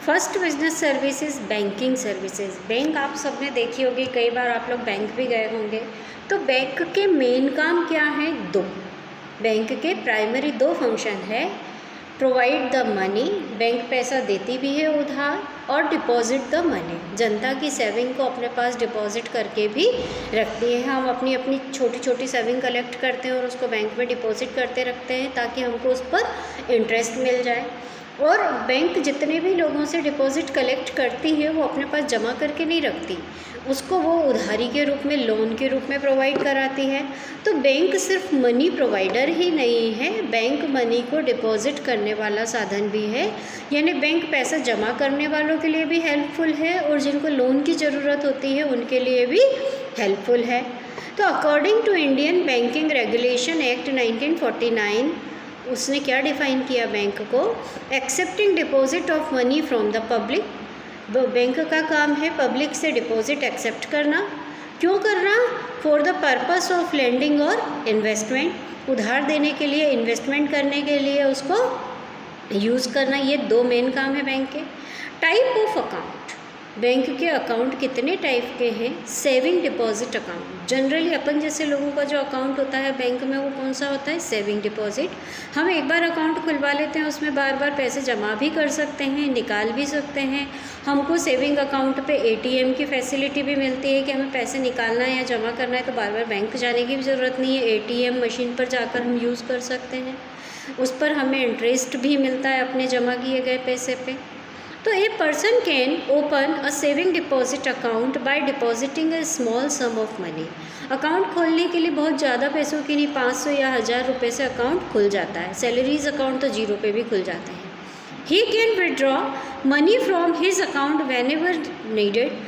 First business services banking services. Bank आप सबने देखी होगी, कई बार आप लोग बैंक भी गए होंगे। तो बैंक के मेन काम क्या है? दो। बैंक के प्राइमरी दो फंक्शन है। प्रोवाइड द मनी, बैंक पैसा देती भी है उधार, और डिपॉजिट द मनी, जनता की सेविंग को अपने पास डिपॉजिट करके भी रखती है। हम अपनी अपनी छोटी छोटी सेविंग कलेक्ट करते हैं और उसको बैंक में डिपॉजिट करते रखते हैं ताकि हमको उस पर इंटरेस्ट मिल जाए। और बैंक जितने भी लोगों से डिपॉजिट कलेक्ट करती है वो अपने पास जमा करके नहीं रखती, उसको वो उधारी के रूप में, लोन के रूप में प्रोवाइड कराती है। तो बैंक सिर्फ मनी प्रोवाइडर ही नहीं है, बैंक मनी को डिपॉजिट करने वाला साधन भी है। यानी बैंक पैसा जमा करने वालों के लिए भी हेल्पफुल है और जिनको लोन की ज़रूरत होती है उनके लिए भी हेल्पफुल है। तो according to Indian banking regulation act 1949, उसने क्या डिफ़ाइन किया बैंक को? Accepting deposit of money from the public. Bank का काम है पब्लिक से डिपॉजिट एक्सेप्ट करना। क्यों करना? For the purpose of lending और इन्वेस्टमेंट, उधार देने के लिए, इन्वेस्टमेंट करने के लिए उसको यूज़ करना। ये दो मेन काम है बैंक के। टाइप ऑफ अकाउंट, बैंक के अकाउंट कितने टाइप के हैं? Saving deposit account. जनरली अपन जैसे लोगों का जो अकाउंट होता है बैंक में वो कौन सा होता है? Saving deposit. हम एक बार अकाउंट खुलवा लेते हैं, उसमें बार बार पैसे जमा भी कर सकते हैं, निकाल भी सकते हैं। हमको सेविंग अकाउंट पे एटीएम की फैसिलिटी भी मिलती है कि हमें पैसे निकालना है या जमा करना है तो बार बार बैंक जाने की भी ज़रूरत नहीं है, एटीएम मशीन पर जाकर हम यूज़ कर सकते हैं। उस पर हमें इंटरेस्ट भी मिलता है अपने जमा किए गए पैसे पे। तो a person can open a saving deposit account by depositing a small sum of money. Account खोलने के लिए बहुत ज़्यादा पैसों की नहीं, 500 या 1000 रुपये से अकाउंट खुल जाता है। सैलरीज अकाउंट तो 0 पे भी खुल जाते हैं। He can withdraw money from his account when ever needed.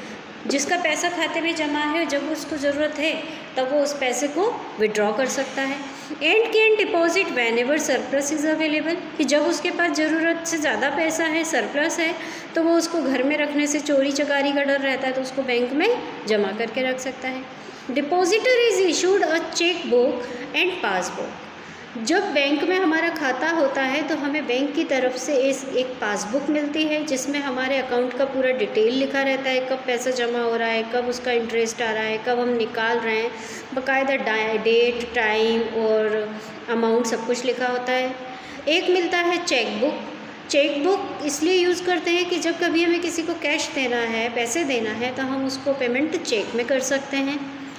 जिसका पैसा खाते में जमा है, जब उसको ज़रूरत है तब वो उस पैसे को विड्रॉ कर सकता है। And can deposit van ever surplus is available, कि जब उसके पास ज़रूरत से ज़्यादा पैसा है, सरप्लस है, तो वो उसको घर में रखने से चोरी चकारी का डर रहता है तो उसको बैंक में जमा करके रख सकता है। Depositor is issued a cheque book and passbook. जब बैंक में हमारा खाता होता है तो हमें बैंक की तरफ से एक पासबुक मिलती है जिसमें हमारे अकाउंट का पूरा डिटेल लिखा रहता है, कब पैसा जमा हो रहा है, कब उसका इंटरेस्ट आ रहा है, कब हम निकाल रहे हैं, बाकायदा डेट, टाइम और अमाउंट सब कुछ लिखा होता है। एक मिलता है चेक बुक। चेक बुक इसलिए यूज़ करते हैं कि जब कभी हमें किसी को कैश देना है, पैसे देना है, तो हम उसको पेमेंट चेक में कर सकते हैं।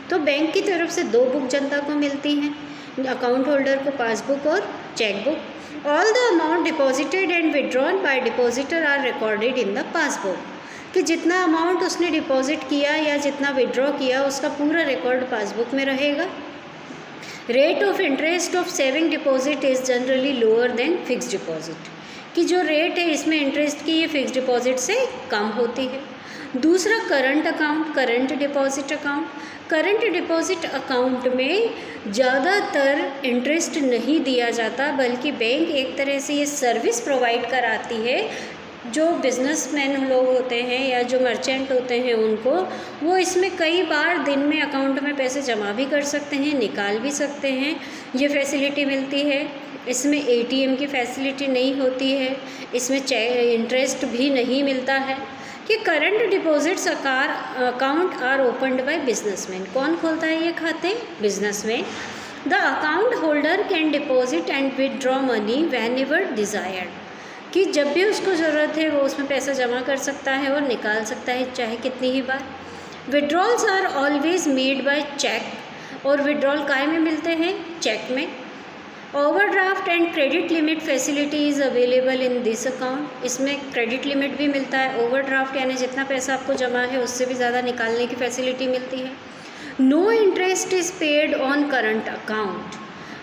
तो बैंक की तरफ से दो बुक जनता को मिलती हैं, अकाउंट होल्डर को पासबुक और chequebook. All the amount deposited and withdrawn by depositor are recorded in the passbook, कि जितना अमाउंट उसने डिपॉजिट किया या जितना विड्रॉ किया उसका पूरा रिकॉर्ड पासबुक में रहेगा। Rate of interest of saving deposit is generally lower than fix deposit, कि जो रेट है इसमें इंटरेस्ट की ये फिक्स डिपॉजिट से कम होती है। दूसरा current account, current deposit account. Current deposit account में ज़्यादातर इंटरेस्ट नहीं दिया जाता, बल्कि बैंक एक तरह से ये सर्विस प्रोवाइड कराती है। जो बिजनेसमैन लोग होते हैं या जो मर्चेंट होते हैं उनको, वो इसमें कई बार दिन में अकाउंट में पैसे जमा भी कर सकते हैं, निकाल भी सकते हैं, ये फैसिलिटी मिलती है। इसमें एटीएम की फैसिलिटी नहीं होती है, इसमें इंटरेस्ट भी नहीं मिलता है। कि current deposits account are opened by businessman. कौन खोलता है ये खाते? Businessman. The account holder can deposit and withdraw money whenever desired, कि जब भी उसको ज़रूरत है वो उसमें पैसा जमा कर सकता है और निकाल सकता है, चाहे कितनी ही बार। Withdrawals are always made by cheque, और विड्रॉल काय में मिलते हैं? चेक में। Overdraft and credit limit facility is available in this account. इसमें क्रेडिट लिमिट भी मिलता है। ओवरड्राफ्ट यानी जितना पैसा आपको जमा है उससे भी ज़्यादा निकालने की फैसिलिटी मिलती है। No interest is paid on current account,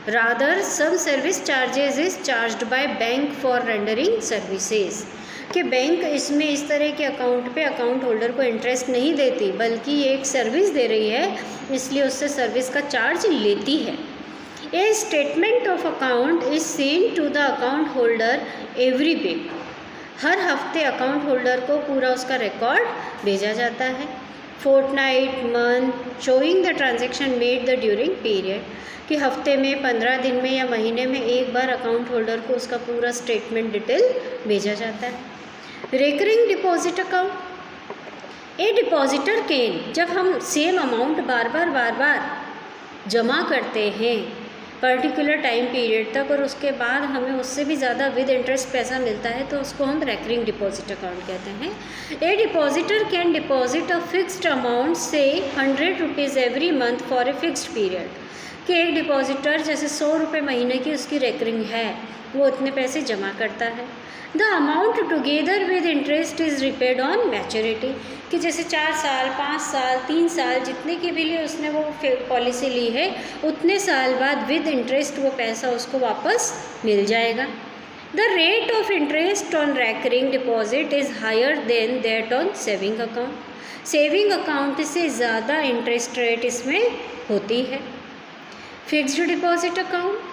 rather some service charges is charged by bank for rendering services, कि बैंक इसमें इस तरह के अकाउंट पे अकाउंट होल्डर को इंटरेस्ट नहीं देती, बल्कि ये एक सर्विस दे रही है इसलिए उससे सर्विस का चार्ज लेती है। A statement of account is send to the account holder every week. हर हफ्ते अकाउंट होल्डर को पूरा उसका रिकॉर्ड भेजा जाता है। Fortnight, month, showing the transaction made the during period, कि हफ्ते में, 15 दिन में या महीने में एक बार अकाउंट होल्डर को उसका पूरा स्टेटमेंट डिटेल भेजा जाता है। Recurring deposit account, A depositor can, जब हम सेम अमाउंट बार बार जमा करते हैं पर्टिकुलर टाइम पीरियड तक और उसके बाद हमें उससे भी ज़्यादा विद इंटरेस्ट पैसा मिलता है, तो उसको हम रेकरिंग डिपॉजिट अकाउंट कहते हैं। A depositor can deposit a fixed amount से 100 rupees every month for a fixed period, कि एक डिपॉजिटर जैसे 100 रुपये महीने की उसकी रेकरिंग है, वो इतने पैसे जमा करता है। The amount together with interest is repaid on maturity, कि जैसे 4 साल 5 साल 3 साल जितने के भी लिए उसने वो पॉलिसी ली है, उतने साल बाद विद इंटरेस्ट वो पैसा उसको वापस मिल जाएगा। The rate of interest on recurring deposit is higher than that on saving account, saving account से ज़्यादा इंटरेस्ट रेट इसमें होती है। Fixed deposit account,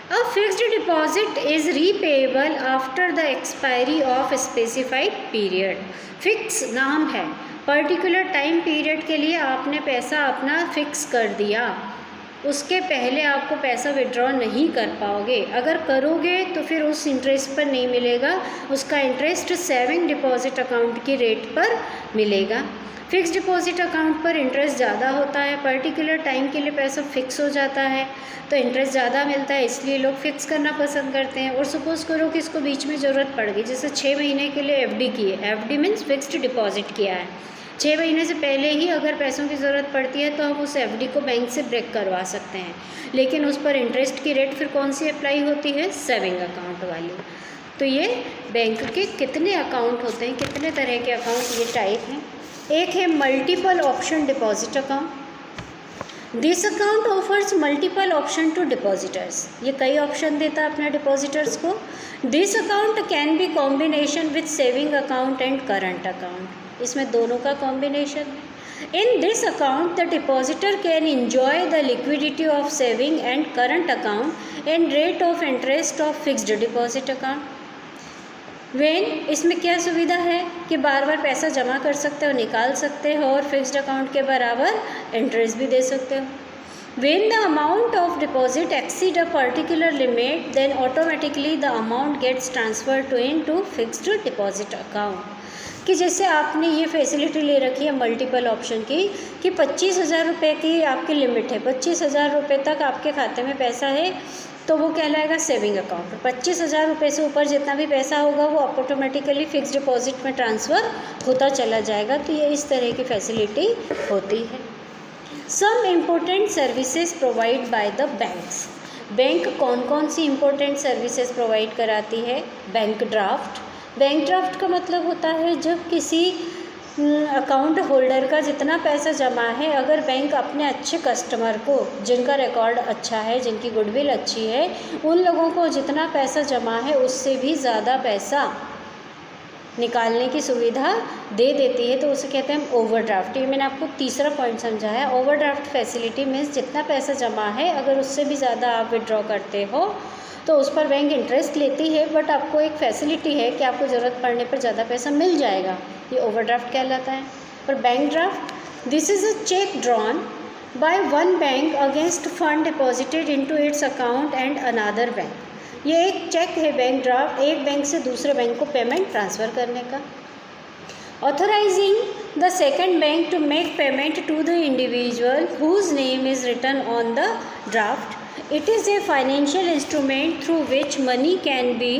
a fixed deposit is repayable after the expiry of specified period, fix नाम है, particular time period के लिए आपने पैसा अपना फिक्स कर दिया, उसके पहले आपको पैसा विड्रॉ नहीं कर पाओगे, अगर करोगे तो फिर उस इंटरेस्ट पर नहीं मिलेगा, उसका इंटरेस्ट सेविंग डिपॉजिट अकाउंट की रेट पर मिलेगा। फिक्स डिपॉजिट अकाउंट पर इंटरेस्ट ज़्यादा होता है, पर्टिकुलर टाइम के लिए पैसा फिक्स हो जाता है तो इंटरेस्ट ज़्यादा मिलता है, इसलिए लोग फिक्स करना पसंद करते हैं। और सपोज़ करो कि इसको बीच में ज़रूरत पड़ गई, जैसे 6 महीने के लिए एफडी की है, एफडी मीन्स फिक्स्ड डिपॉजिट किया है, 6 महीने से पहले ही अगर पैसों की ज़रूरत पड़ती है तो हम उस एफडी को बैंक से ब्रेक करवा सकते हैं, लेकिन उस पर इंटरेस्ट की रेट फिर कौन सी अप्लाई होती है, सेविंग अकाउंट वाली। तो ये बैंक के कितने अकाउंट होते हैं, कितने तरह के अकाउंट, ये टाइप हैं। एक है multiple option deposit account, this account offers multiple option to depositors, ये कई ऑप्शन देता है अपने डिपॉजिटर्स को। This account can be combination with saving account and current account, इसमें दोनों का कॉम्बिनेशन है। In this account the depositor can enjoy the liquidity of saving and current account and rate of interest of fixed deposit account. When, इसमें क्या सुविधा है कि बार बार पैसा जमा कर सकते हो, निकाल सकते हो और फिक्स्ड अकाउंट के बराबर इंटरेस्ट भी दे सकते हो। When the amount of deposit exceed a particular limit then automatically the amount gets transfer to into fixed deposit account, कि जैसे आपने ये फैसिलिटी ले रखी है मल्टीपल ऑप्शन की कि 25,000 रुपये की आपकी लिमिट है, 25,000 रुपये तक आपके खाते में पैसा है तो वो कहलाएगा सेविंग अकाउंट। 25,000 रुपये से ऊपर जितना भी पैसा होगा वो ऑटोमेटिकली फिक्स डिपॉजिट में ट्रांसफ़र होता चला जाएगा। तो ये इस तरह की फैसिलिटी होती है। Some important services provide by the banks, bank कौन कौन सी इम्पोर्टेंट सर्विसेज प्रोवाइड कराती है। बैंक ड्राफ्ट, बैंक ड्राफ्ट का मतलब होता है जब किसी अकाउंट होल्डर का जितना पैसा जमा है, अगर बैंक अपने अच्छे कस्टमर को, जिनका रिकॉर्ड अच्छा है, जिनकी गुडविल अच्छी है, उन लोगों को जितना पैसा जमा है उससे भी ज़्यादा पैसा निकालने की सुविधा दे देती है तो उसे कहते हैं ओवरड्राफ्ट। ये मैंने आपको तीसरा पॉइंट समझाया। ओवरड्राफ्ट फैसिलिटी मीन्स जितना पैसा जमा है अगर उससे भी ज़्यादा आप विड्रॉ करते हो तो उस पर बैंक इंटरेस्ट लेती है, बट आपको एक फैसिलिटी है कि आपको ज़रूरत पड़ने पर ज़्यादा पैसा मिल जाएगा, ये ओवरड्राफ्ट कहलाता है। और bank draft, this is a check drawn by one bank against fund deposited into its account and another bank. ये एक चेक है बैंक ड्राफ्ट, एक बैंक से दूसरे बैंक को पेमेंट ट्रांसफ़र करने का। Authorising the second bank to make payment to the individual whose name is written on the draft. It is a financial instrument through which money can be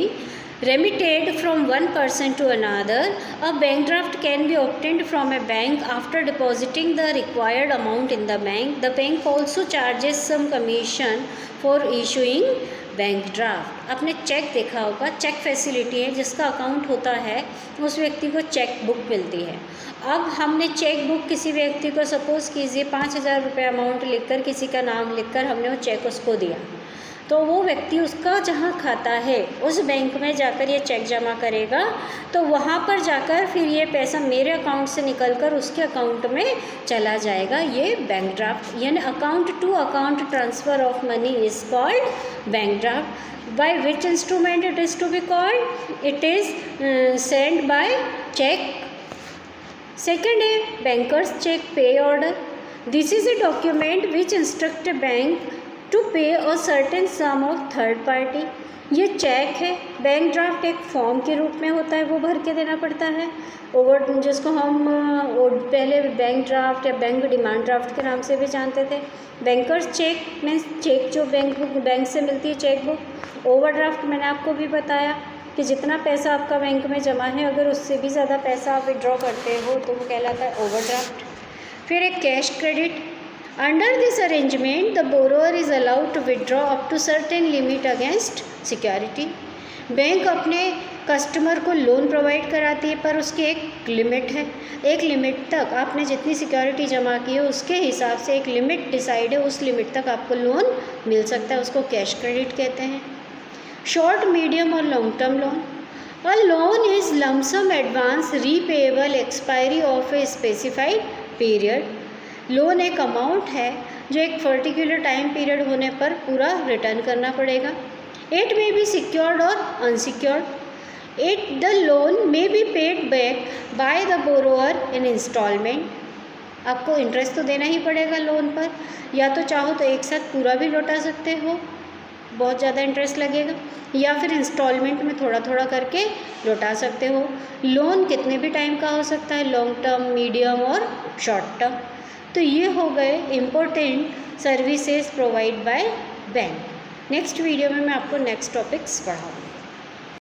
remitted from one person to another. A bank draft can be obtained from a bank after depositing the required amount in the bank. The bank also charges some commission for issuing bank draft. आपने check देखा होगा, check facility है, जिसका account होता है उस व्यक्ति को चेक बुक मिलती है। अब हमने चेक बुक किसी व्यक्ति को, सपोज़ कीजिए 5,000 रुपये अमाउंट लिखकर, किसी का नाम लिखकर हमने वो चेक उसको दिया, तो वो व्यक्ति उसका जहाँ खाता है उस बैंक में जाकर ये चेक जमा करेगा, तो वहाँ पर जाकर फिर ये पैसा मेरे अकाउंट से निकलकर उसके अकाउंट में चला जाएगा। ये बैंक ड्राफ्ट, यानी account to account transfer of money is called bank draft. By which instrument it is to be called, it is send by cheque. Second है bankers cheque pay order. This is a document which instruct a bank to pay a certain sum of third party। ये cheque है। Bank draft एक form के रूप में होता है, वो भर के देना पड़ता है। ओवर जिसको हम पहले बैंक ड्राफ्ट या बैंक डिमांड ड्राफ्ट के नाम से भी जानते थे। बैंकर्स चेक मीन्स चेक जो बैंक से मिलती है, चेक बुक। ओवरड्राफ्ट मैंने आपको भी बताया कि जितना पैसा आपका बैंक में जमा है, अगर उससे भी ज़्यादा पैसा आप विड्रॉ करते हो तो वो कहलाता है ओवरड्राफ्ट। फिर एक cash credit. Under this arrangement the borrower is allowed to withdraw up to certain limit against security. Bank अपने कस्टमर को लोन प्रोवाइड कराती है, पर उसकी एक लिमिट है। एक लिमिट तक आपने जितनी सिक्योरिटी जमा की है उसके हिसाब से एक लिमिट डिसाइड है, उस लिमिट तक आपको लोन मिल सकता है, उसको कैश क्रेडिट कहते हैं। शॉर्ट, मीडियम और long term loan. A loan is lump sum advance repayable expiry of a specified period. Loan एक अमाउंट है जो एक पर्टिकुलर टाइम पीरियड होने पर पूरा रिटर्न करना पड़ेगा। इट मे बी सिक्योर्ड और unsecured. The loan may be paid back by the borrower in instalment. आपको इंटरेस्ट तो देना ही पड़ेगा लोन पर, या तो चाहो तो एक साथ पूरा भी लौटा सकते हो, बहुत ज़्यादा इंटरेस्ट लगेगा, या फिर इंस्टॉलमेंट में थोड़ा थोड़ा करके लौटा सकते हो। लोन कितने भी टाइम का हो सकता है, लॉन्ग टर्म, मीडियम और शॉर्ट टर्म। तो ये हो गए important services provide by bank. Next video में मैं आपको नेक्स्ट टॉपिक्स पढ़ाऊँगी।